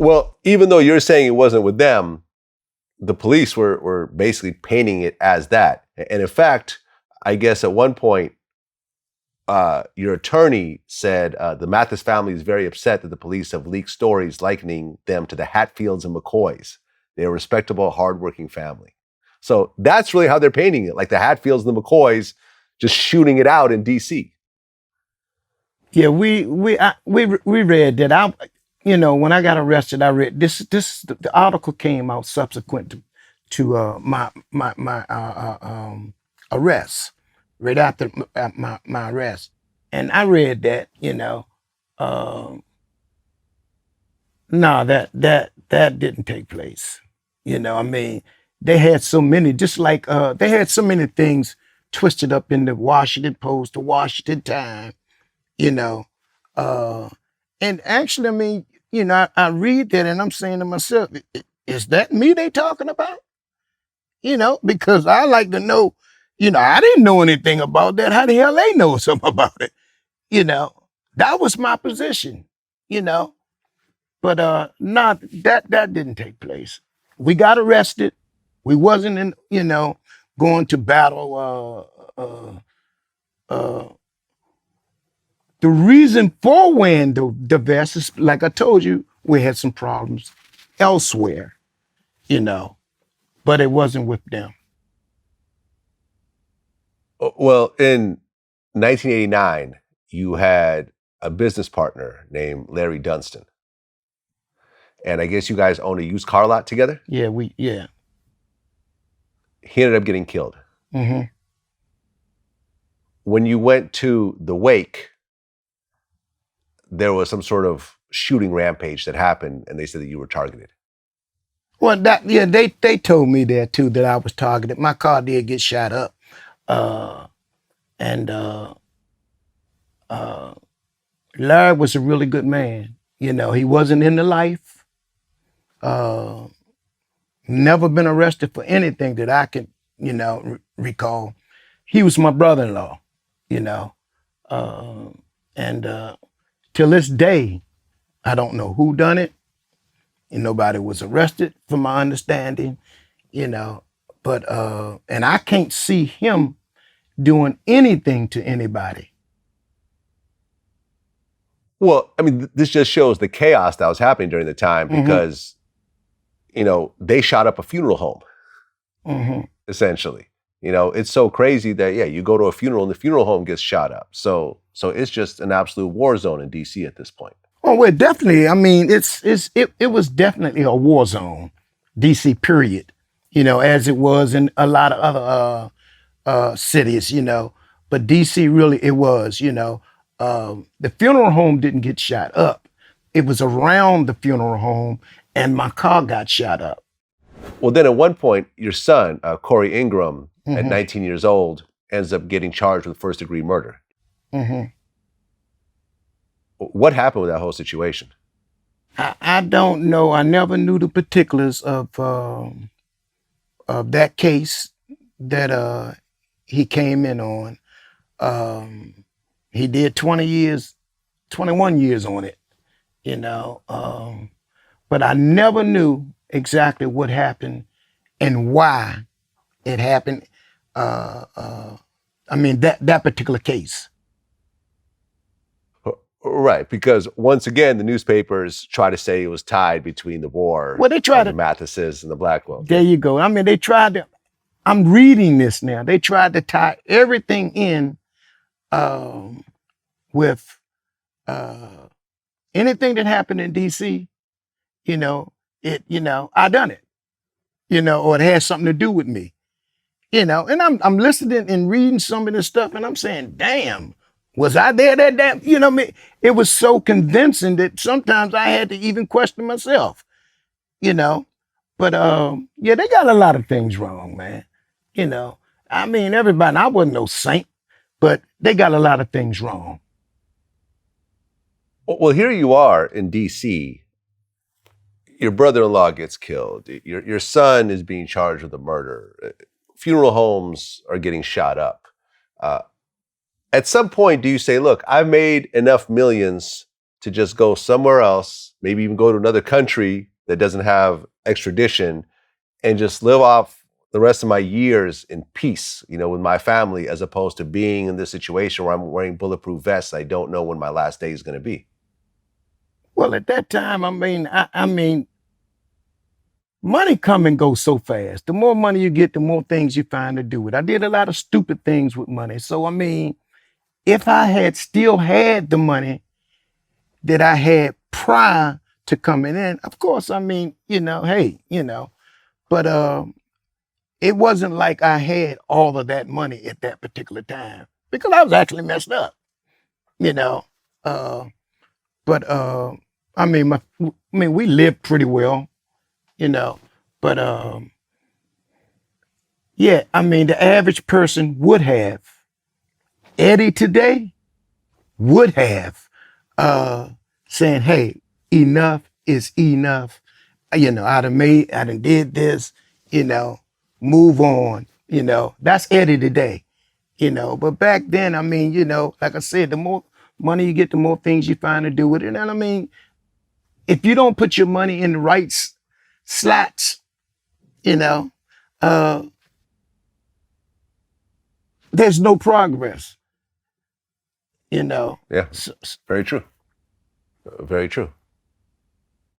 Well, even though you're saying it wasn't with them, the police were basically painting it as that. And in fact, I guess at one point, your attorney said the Mathis family is very upset that the police have leaked stories likening them to the Hatfields and McCoys. They're a respectable, hardworking family. So that's really how they're painting it, like the Hatfields and the McCoys just shooting it out in D.C. Yeah, we read that. When I got arrested, I read this. The article came out subsequent to my arrest, right after my arrest, and I read that. No, that didn't take place. I mean, they had so many, just like they had so many things twisted up in the Washington Post, the Washington Times. you know. Uh, and actually, I mean, I read that and I'm saying to myself, is that me they talking about? Because I like to know, I didn't know anything about that. How the hell they know something about it? That was my position, you know. But not that didn't take place. We got arrested. We wasn't in, going to battle. The reason for wearing the vest is, like I told you, we had some problems elsewhere, but it wasn't with them. Well, in 1989, you had a business partner named Larry Dunston. And I guess you guys owned a used car lot together? Yeah, He ended up getting killed. Mm-hmm. When you went to the wake, there was some sort of shooting rampage that happened, and they said that you were targeted. Well, they told me that too, that I was targeted. My car did get shot up. And Larry was a really good man. He wasn't in the life. Never been arrested for anything that I can, recall. He was my brother-in-law, and till this day, I don't know who done it. And nobody was arrested, from my understanding, But and I can't see him doing anything to anybody. Well, I mean, this just shows the chaos that was happening during the time because, they shot up a funeral home, essentially. It's so crazy that, you go to a funeral and the funeral home gets shot up. So it's just an absolute war zone in D.C. at this point. Oh, well, definitely. I mean, it was definitely a war zone, D.C. period, as it was in a lot of other cities, But D.C. really, it was, the funeral home didn't get shot up. It was around the funeral home and my car got shot up. Well, then at one point, your son, Corey Ingram, at 19 years old, ends up getting charged with first-degree murder. What happened with that whole situation? I don't know. I never knew the particulars of that case that he came in on. He did 21 years on it, but I never knew exactly what happened and why it happened. I mean, that particular case. Right, because once again, the newspapers try to say it was tied between the war, well, they tried the Mathises and the Blackwells. There you go. I mean, they tried to, I'm reading this now. They tried to tie everything in with anything that happened in D.C., I done it, or it has something to do with me, and I'm listening and reading some of this stuff and I'm saying, damn, was I there that damn, it was so convincing that sometimes I had to even question myself, but they got a lot of things wrong, man. I mean, everybody, I wasn't no saint, but they got a lot of things wrong. Well, here you are in D.C. Your brother-in-law gets killed. Your son is being charged with a murder. Funeral homes are getting shot up. At some point, do you say, look, I've made enough millions to just go somewhere else, maybe even go to another country that doesn't have extradition, and just live off the rest of my years in peace, with my family, as opposed to being in this situation where I'm wearing bulletproof vests. I don't know when my last day is going to be. Well, at that time, I mean, money come and go so fast. The more money you get, the more things you find to do with. I did a lot of stupid things with money. So I mean, if I had still had the money that I had prior to coming in, of course, I mean, hey, but it wasn't like I had all of that money at that particular time because I was actually messed up, you know. Uh, but I mean, we lived pretty well, you know. But yeah, I mean, the average person would have. Eddie today would have saying, "Hey, enough is enough. I done did this. Move on. That's Eddie today. But back then, I mean, like I said, the more money you get, the more things you find to do with it. And I mean, if you don't put your money in the right slots, uh, there's no progress. Yeah, So, very true. Very true.